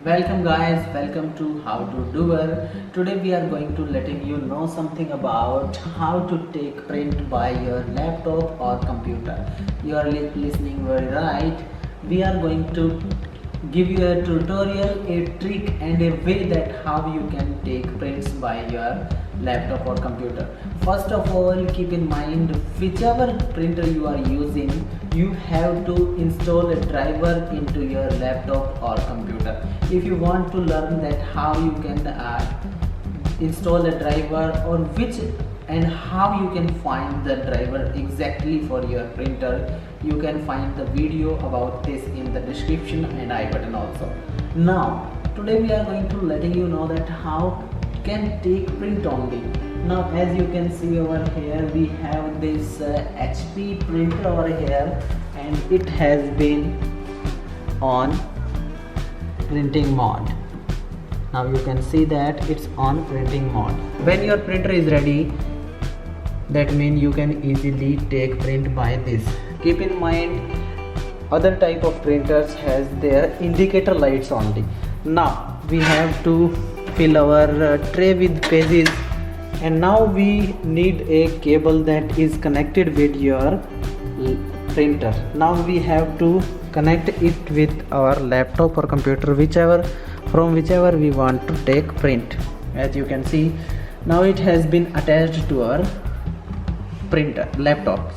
Welcome guys, welcome to How to Doer. Today we are going to letting you know something about how to take print by your laptop or computer. You are listening very right. We are going to give you a tutorial, a trick and a way that how you can take prints by your laptop or computer. First of all, keep in mind whichever printer you are using, you have to install a driver into your laptop or computer. If you want to learn that how you can install a driver or which and how you can find the driver exactly for your printer, you can find the video about this in the description and I button also. Now today we are going to letting you know that how can take print only. Now as you can see over here, we have this HP printer over here and it has been on printing mode. Now you can see that it's on printing mode. When your printer is ready, that means you can easily take print by this. Keep in mind other type of printers has their indicator lights only. Now we have to fill our tray with pages, and now we need a cable that is connected with your printer. Now we have to connect it with our laptop or computer, from whichever we want to take print. As you can see, now it has been attached to our laptop.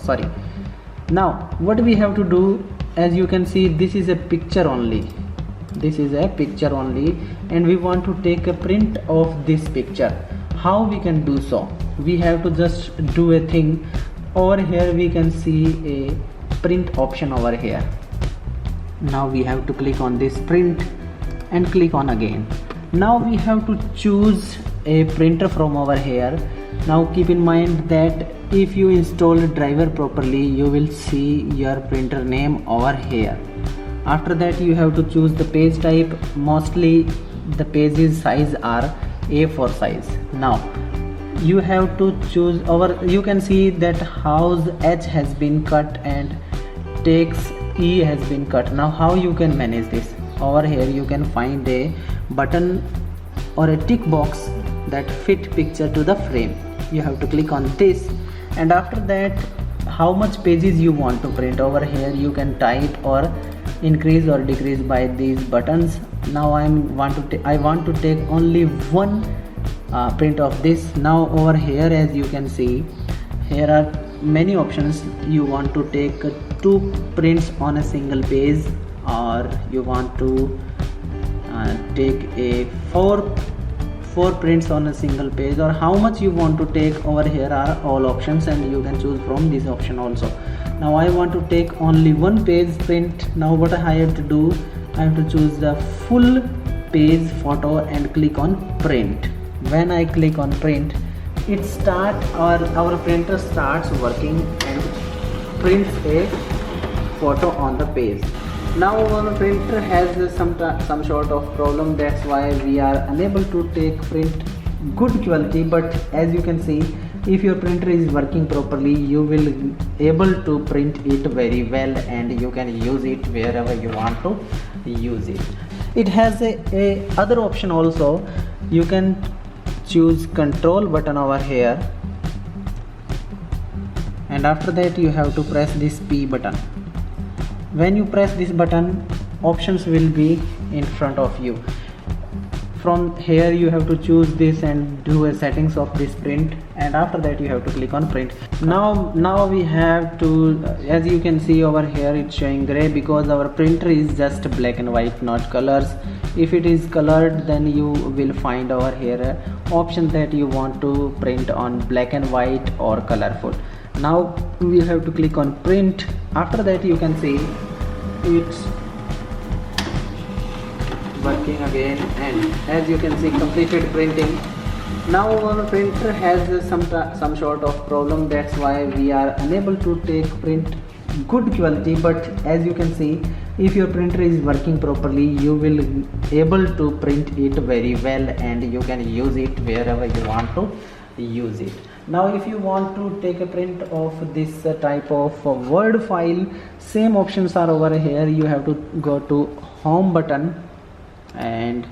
Now what we have to do, as you can see, this is a picture only, and we want to take a print of this picture. How we can do so? We have to just do a thing. Over here we can see a print option over here. Now we have to click on this print and click on again. Now we have to choose a printer from over here. Now keep in mind that if you install a driver properly, you will see your printer name over here. After that you have to choose the page type. Mostly the pages size are A4 size. Now you have to choose you can see that house H has been cut and text E has been cut. Now how you can manage this? Over here you can find a button or a tick box that fit picture to the frame. You have to click on this, and after that how much pages you want to print, over here you can type or increase or decrease by these buttons. Now I want to take only one print of this. Now over here, as you can see, here are many options. You want to take 2 prints on a single page, or you want to take a 4 prints on a single page, or how much you want to take. Over here are all options and you can choose from this option also. Now I want to take only 1 page print. Now what I have to do, I have to choose the full page photo and click on print. When I click on print, it our printer starts working and prints a photo on the page. Now our printer has some sort of problem, that's why we are unable to take print good quality. But as you can see, if your printer is working properly, you will able to print it very well and you can use it wherever you want to use it. It has a other option also. You can choose control button over here, and after that you have to press this P button. When you press this button, options will be in front of you. From here you have to choose this and do a settings of this print, and after that you have to click on print. Now we have to, as you can see over here, it's showing gray because our printer is just black and white, not colors. If it is colored, then you will find over here option that you want to print on black and white or colorful. Now we have to click on print. After that you can see it's working again, and as you can see, completed printing. Now our printer has some sort of problem, that's why we are unable to take print good quality. But as you can see, if your printer is working properly, you will able to print it very well and you can use it wherever you want to use it. Now if you want to take a print of this type of Word file, same options are over here. You have to go to home button and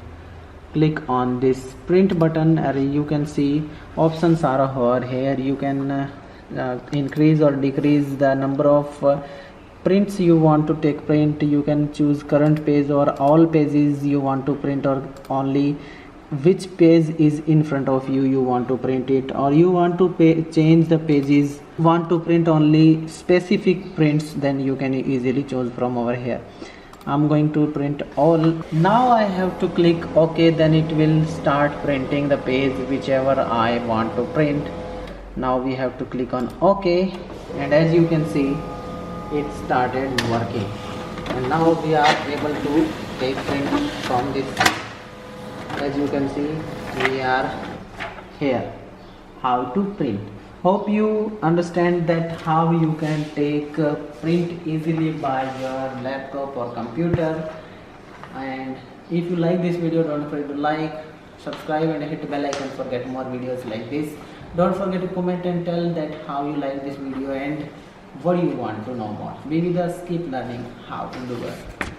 click on this print button, and you can see options are over here. You can increase or decrease the number of prints you want to take print. You can choose current page or all pages you want to print, or only which page is in front of you you want to print it, or you want to change the pages, want to print only specific prints, then you can easily choose from over here. I'm going to print all. Now I have to click OK, then it will start printing the page whichever I want to print. Now we have to click on OK, and as you can see it started working, and now we are able to take print from this. As you can see, we are here how to print. Hope you understand that how you can take print easily by your laptop or computer. And if you like this video, don't forget to like, subscribe and hit the bell icon for get more videos like this. Don't forget to comment and tell that how you like this video and what you want to know more. Be with us, keep learning how to do it.